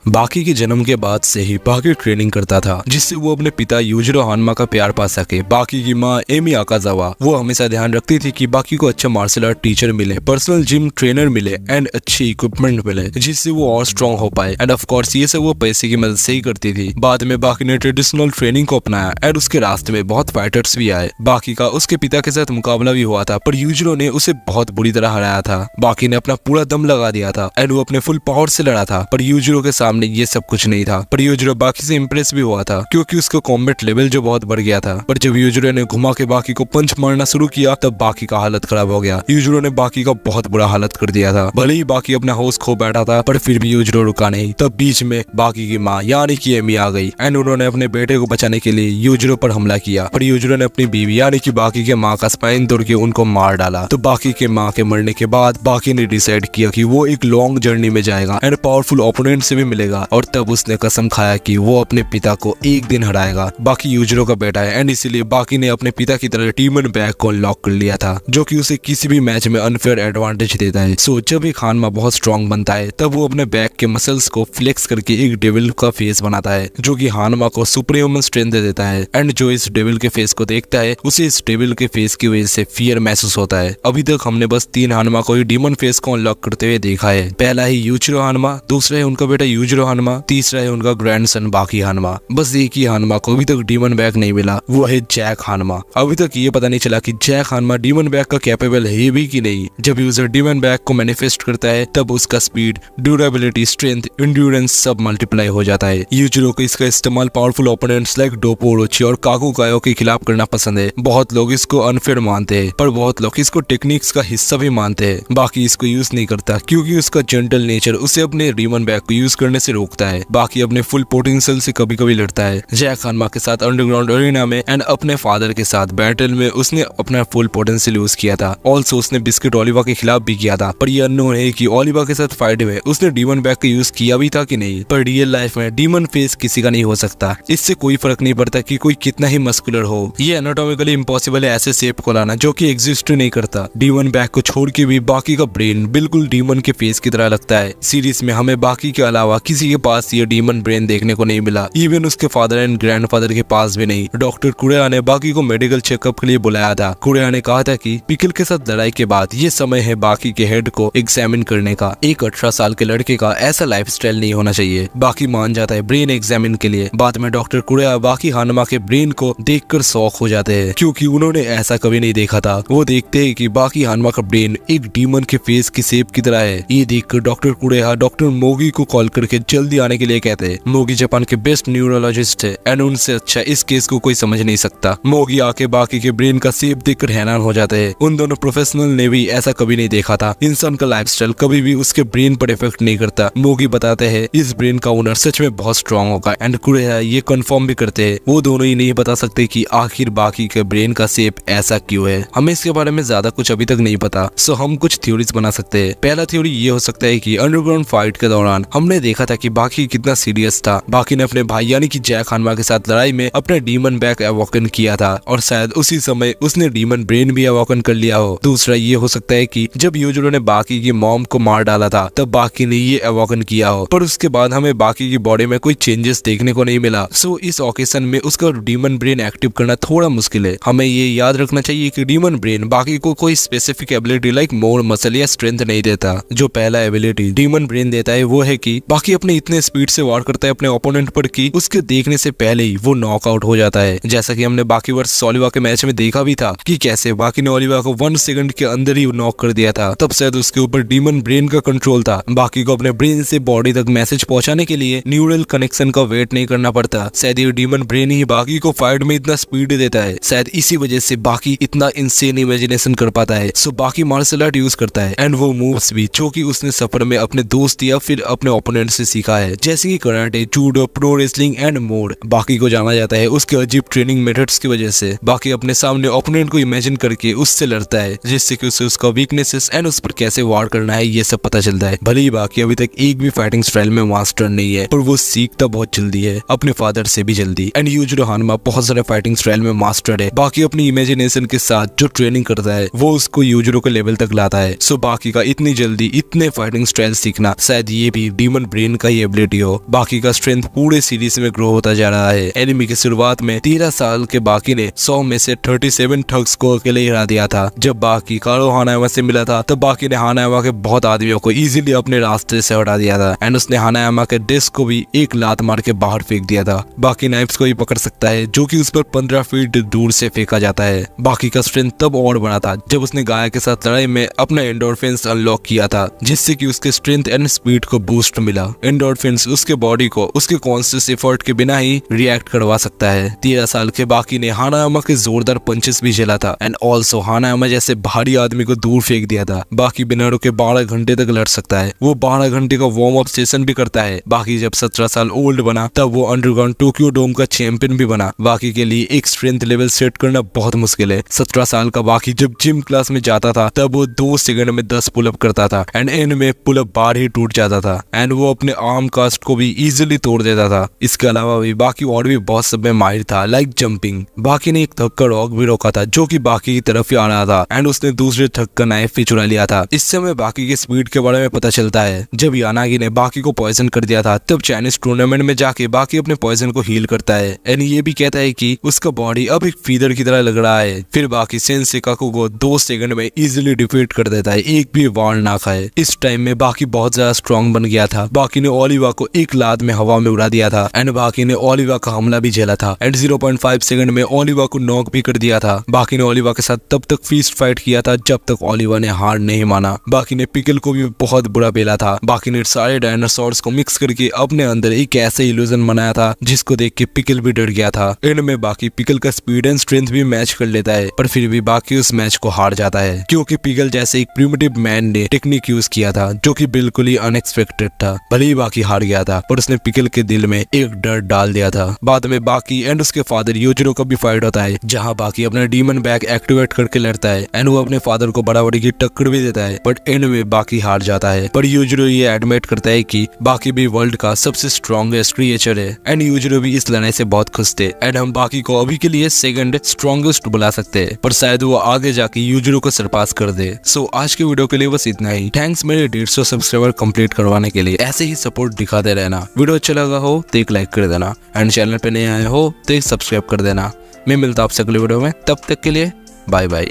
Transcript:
बाकी के जन्म के बाद से ही बाकी ट्रेनिंग करता था जिससे वो अपने पिता यूजिरो हानमा का प्यार पा सके। बाकी की माँ एमी आकाजावा वो हमेशा ध्यान रखती थी कि बाकी को अच्छा मार्शल आर्ट टीचर मिले, पर्सनल जिम ट्रेनर मिले एंड अच्छी इक्विपमेंट मिले जिससे वो और स्ट्रॉन्ग हो पाए। एंड ऑफ कोर्स ये सब वो पैसे की मदद से ही करती थी। बाद में बाकी ने ट्रेडिशनल ट्रेनिंग को अपनाया एंड उसके रास्ते में बहुत फाइटर्स भी आए। बाकी का उसके पिता के साथ मुकाबला भी हुआ था पर यूजिरो ने उसे बहुत बुरी तरह हराया था। बाकी ने अपना पूरा दम लगा दिया था एंड वो अपने फुल पावर से लड़ा था पर यूजिरो के सामने ये सब कुछ नहीं था। पर यूजिरो बाकी से इम्प्रेस भी हुआ था क्योंकि उसका कॉम्बैट लेवल जो बहुत बढ़ गया था। पर जब यूजिरो ने घुमा के बाकी को पंच मारना शुरू किया तब बाकी का हालत खराब हो गया। यूजिरो ने बाकी का बहुत बुरा हालत कर दिया था। भले ही बाकी अपना होश खो बैठा था पर फिर भी यूजिरो रुका नहीं। तब बीच में बाकी की माँ यानी कि एमी आ गई एंड उन्होंने अपने बेटे को बचाने के लिए यूजिरो पर हमला किया। पर यूजिरो ने अपनी बीवी यानी कि बाकी के माँ का स्पाइन तोड़ के उनको मार डाला। तो बाकी के माँ के मरने के बाद बाकी ने डिसाइड किया कि वो एक लॉन्ग जर्नी में जाएगा एंड पावरफुल ओपोनेंट से भी मिलेगा और तब उसने कसम खाया कि वो अपने पिता को एक दिन हराएगा। बाकी यूजिरो का बेटा है एंड इसीलिए बाकी ने अपने पिता की तरह डीमन बैग को अनलॉक कर लिया था जो कि उसे किसी भी मैच में अनफेयर एडवांटेज देता है। सो जब एक हानमा बहुत स्ट्रॉन्ग बनता है तब वो अपने बैग के मसल्स को फ्लेक्स करके एक डेविल का फेस बनाता है जो कि हानमा को सुपर ह्यूमन स्ट्रेंथ दे देता है। एंड जो इस डेविल के फेस को देखता है उसे इस डेविल के फेस की वजह से फियर महसूस होता है। अभी तक हमने बस 3 हानमा को ही डीमन फेस को अनलॉक करते हुए देखा है। पहला है यूचिरो हानमा, दूसरा है उनका बेटा यूजिरो हानमा, तीसरा है उनका ग्रैंडसन बाकी हानमा। बस एक ही हानमा को अभी तक डीमन बैग नहीं मिला, वो है जैक हानमा। अभी तक ये पता नहीं चला कि जैक हानमा डीमन बैग का कैपेबल है भी कि नहीं। जब यूजर डीमन बैग को मैनिफेस्ट करता है तब उसका स्पीड, ड्यूरेबिलिटी, स्ट्रेंथ, एंड्योरेंस सब मल्टीप्लाई हो जाता है। यूजिरो को इसका इस्तेमाल पावरफुल ओपोनेंट्स लाइक डोपो ओरोची और काकुगायो के खिलाफ करना पसंद है। बहुत लोग इसको अनफेयर मानते हैं पर बहुत लोग इसको टेक्निक्स का हिस्सा भी मानते हैं। बाकी इसको यूज नहीं करता क्योंकि उसका जेंटल नेचर उसे अपने डीमन बैग को यूज करने से रोकता है। बाकी अपने फुल पोटेंशियल से कभी कभी लड़ता है। जैक हानमा के साथ अंडरग्राउंड एरिना में एंड अपने फादर के साथ बैटल में उसने अपना फुल पोटेंशियल यूज किया था। ऑल्सो उसने बिस्किट ओलिवा के खिलाफ भी किया था। पर यह अननोन है कि ओलिवा के साथ फाइट में उसने डीमन बैग का यूज किया भी था कि नहीं। पर रियल लाइफ में डीमन फेस किसी का नहीं हो सकता। इससे कोई फर्क नहीं पड़ता कि कोई कितना ही मस्कुलर हो। ये एनाटॉमिकली इम्पॉसिबल है ऐसे शेप को लाना जो कि एग्जिस्ट नहीं करता। डीमन बैग को छोड़ के भी बाकी का ब्रेन बिल्कुल डीमन के फेस की तरह लगता है। सीरीज में हमें बाकी के अलावा किसी के पास ये डीमन ब्रेन देखने को नहीं मिला, इवन उसके फादर एंड ग्रैंडफादर के पास भी नहीं। डॉक्टर कुरेया ने बाकी को मेडिकल चेकअप के लिए बुलाया था। कुरेया ने कहा था कि पिकल के साथ लड़ाई के बाद ये समय है बाकी के हेड को एग्जामिन करने का। एक 18 साल के लड़के का ऐसा लाइफस्टाइल नहीं होना चाहिए। बाकी मान जाता है ब्रेन एग्जामिन के लिए। बाद में डॉक्टर कुरेया बाकी हानमा के ब्रेन को देखकर शॉक हो जाते हैं क्योंकि उन्होंने ऐसा कभी नहीं देखा था। वो देखते हैं कि बाकी हानमा का ब्रेन एक डीमन के फेस की शेप की तरह है। ये देखकर डॉक्टर कुरेया डॉक्टर मोगी को कॉल करके जल्दी आने के लिए कहते हैं। मोगी जापान के बेस्ट न्यूरोलॉजिस्ट है एंड उनसे अच्छा इस केस को कोई समझ नहीं सकता। मोगी आके बाकी के ब्रेन का शेप देखकर हैरान हो जाते हैं। उन दोनों प्रोफेशनल ने भी ऐसा कभी नहीं देखा था। इंसान का लाइफस्टाइल कभी भी उसके ब्रेन पर इफेक्ट नहीं करता। मोगी बताते हैं इस ब्रेन का ओनर सच में बहुत स्ट्रॉन्ग होगा एंड कुरेया ये कंफर्म भी करते हैं। वो दोनों ही नहीं बता सकते कि आखिर बाकी के ब्रेन का शेप ऐसा क्यों है। हमें इसके बारे में ज्यादा कुछ अभी तक नहीं पता। सो हम कुछ थ्योरीज बना सकते हैं। पहला थ्योरी ये हो सकता है कि अंडरग्राउंड फाइट के दौरान हमने देखा था कि बाकी कितना सीरियस था। बाकी ने अपने भाई यानी कि जैक हानमा के साथ लड़ाई में अपने डीमन बैग अवॉकन किया था और शायद उसी समय उसने डीमन ब्रेन भी अवॉकन कर लिया हो। दूसरा ये हो सकता है कि जब यूजिरो ने बाकी की मॉम को मार डाला था तब बाकी ने ये अवॉकन किया हो पर उसके बाद हमें बाकी की बॉडी में कोई चेंजेस देखने को नहीं मिला। सो इस ओकेशन में उसका डीमन ब्रेन एक्टिव करना थोड़ा मुश्किल है। हमें ये याद रखना चाहिए कि डीमन ब्रेन बाकी को कोई specific ability like more muscle या स्ट्रेंथ नहीं देता। जो पहला एबिलिटी डीमन ब्रेन देता है वो है कि बाकी अपने इतने स्पीड से वार करता है अपने ओपोनेंट पर कि उसके देखने से पहले ही वो नॉकआउट हो जाता है। जैसा कि हमने बाकी वर्सेस ओलिवा के मैच में देखा भी था कि कैसे बाकी ने ओलिवा को 1 सेकंड के अंदर ही नॉक कर दिया था। तब शायद उसके ऊपर डीमन ब्रेन का कंट्रोल था। बाकी को अपने ब्रेन से बॉडी तक मैसेज पहुंचाने के लिए न्यूरल कनेक्शन का वेट नहीं करना पड़ता। शायद ये डीमन ब्रेन ही बाकी को फाइट में इतना स्पीड देता है। शायद इसी वजह से बाकी इतना इंसेन इमेजिनेशन कर पाता है। सो बाकी मार्शल आर्ट यूज करता है एंड वो मूव्स भी जो कि उसने सफर में अपने दोस्त या फिर अपने ओपोनेंट से सीखा है, जैसे कि karate, judo, pro wrestling and more. बाकी को जाना जाता है उसके अजीब ट्रेनिंग मेथड्स की वजह से। बाकी अपने सामने ओपोनेंट को इमेजिन करके उससे लड़ता है जिससे कि उसे उसका वीकनेसेस एंड उस पर कैसे वार करना है ये सब पता चलता है। भले ही बाकी अभी तक एक भी फाइटिंग स्टाइल में मास्टर नहीं है पर वो सीखता बहुत जल्दी है, अपने फादर से भी जल्दी। एंड यूजिरो हानमा बहुत सारे फाइटिंग स्टाइल में मास्टर है। बाकी अपनी इमेजिनेशन के साथ जो ट्रेनिंग करता है वो उसको यूजिरो के लेवल तक लाता है। सो बाकी का इतनी जल्दी इतने फाइटिंग स्टाइल सीखना शायद ये भी डीमन ब्रेन पेन का ही एबिलिटी हो। बाकी का स्ट्रेंथ पूरे सीरीज में ग्रो होता जा रहा है। एनिमी की शुरुआत में 13 साल के बाकी ने 100 में से 37 ठग्स को अकेले हरा दिया था। जब बाकी कारो हानायामा से मिला था तब बाकी ने हानायामा के बहुत आदमियों को इजीली अपने रास्ते से हटा दिया था एंड उसने हानायामा के डेस्क को भी एक लात मार के बाहर फेंक दिया था। बाकी नाइफ्स को भी पकड़ सकता है जो कि उस पर 15 फीट दूर से फेंका जाता है। बाकी का स्ट्रेंथ तब और बना था जब उसने गाया के साथ लड़ाई में अपना एंडोर्फिन्स अनलॉक किया था, जिससे कि उसके स्ट्रेंथ एंड स्पीड को बूस्ट मिला। एंडोर्फिन्स उसके बॉडी को उसके कॉन्शियस एफर्ट के बिना ही रिएक्ट करवा सकता है। 13 साल के बाकी ने हानायामा के जोरदार पंचेस भी झेला था एंड ऑल्सो हानायामा जैसे भारी आदमी को दूर फेंक दिया था। बाकी बिना रुके 12 घंटे तक लड़ सकता है। वो 12 घंटे का वार्म अप सेशन भी करता है। बाकी जब 17 साल ओल्ड बना तब वो अंडरग्राउंड टोक्यो डोम का चैंपियन भी बना। बाकी के लिए एक स्ट्रेंथ लेवल सेट करना बहुत मुश्किल है। 17 साल का बाकी जब जिम क्लास में जाता था तब वो 2 सेकंड में 10 पुलअप करता था एंड एंड में पुलअप बार ही टूट जाता था एंड वो अपने आर्म कास्ट को भी इजीली तोड़ देता था। इसके अलावा भी बाकी और भी बहुत सब में माहिर था, लाइक जंपिंग। बाकी ने एक थक का रॉक भी रोका था जो कि बाकी की तरफ ही आ रहा था एंड उसने दूसरे थक का नाइफ भी चुरा लिया था। इससे हमें बाकी की स्पीड के बारे में पता चलता है। जब यानागी ने बाकी को पॉइजन कर दिया था तब चाइनीज टूर्नामेंट में जाके बाकी अपने पॉइजन को हील करता है एंड ये भी कहता है कि उसका बॉडी अब एक फीदर की तरह लग रहा है। फिर बाकी सेंसेई काकू को 2 सेकंड में इजीली डिफीट कर देता है, एक भी वार ना खाए। इस टाइम में बाकी बहुत ज्यादा स्ट्रॉन्ग बन गया था। बाकी ने ओलिवा को एक लात में हवा में उड़ा दिया था एंड बाकी ने ओलिवा का हमला भी झेला था एंड 0.5 सेकंड में ओलिवा को नॉक भी कर दिया था। बाकी ने ओलिवा के साथ तब तक फीस्ट फाइट किया था जब तक ओलिवा ने हार नहीं माना। बाकी ने पिकल को भी बहुत बुरा पेला था। बाकी ने सारे डायनासोर्स को मिक्स करके अपने अंदर एक ऐसे इल्यूजन बनाया था जिसको देख के पिकल भी डर गया था। एंड में बाकी पिकल का स्पीड एंड स्ट्रेंथ भी मैच कर लेता है, पर फिर भी बाकी उस मैच को हार जाता है क्योंकि पिकल जैसे एक प्रिमिटिव मैन ने टेक्निक यूज किया था जो कि बिल्कुल ही अनएक्सपेक्टेड था। भले ही बाकी हार गया था पर उसने पिकल के दिल में एक डर डाल दिया था। बाद में बाकी एंड उसके फादर यूजिरो का भी फाइट होता है जहाँ बाकी अपना डीमन बैग एक्टिवेट करके लड़ता है एंड वो अपने फादर को बराबरी की टक्कर भी देता है, बट एंड में बाकी हार जाता है। पर यूजिरो ये एडमिट करता है कि बाकी भी वर्ल्ड का सबसे स्ट्रॉन्गेस्ट क्रिएचर है एंड यूजिरो भी इस लड़ाई से बहुत खुश थे एंड हम बाकी को अभी के लिए सेकंड स्ट्रॉन्गेस्ट बुला सकते हैं, पर शायद वो आगे जाके यूजिरो को सरपास कर दे। सो आज के वीडियो के लिए बस इतना ही। थैंक्स मेरे 150 सब्सक्राइबर कंप्लीट करवाने के लिए। ऐसे ही सपोर्ट दिखाते रहना। वीडियो अच्छा लगा हो तो एक लाइक कर देना एंड चैनल पे नए आए हो तो एक सब्सक्राइब कर देना। मैं मिलता हूं आपसे अगले वीडियो में, तब तक के लिए बाय बाय।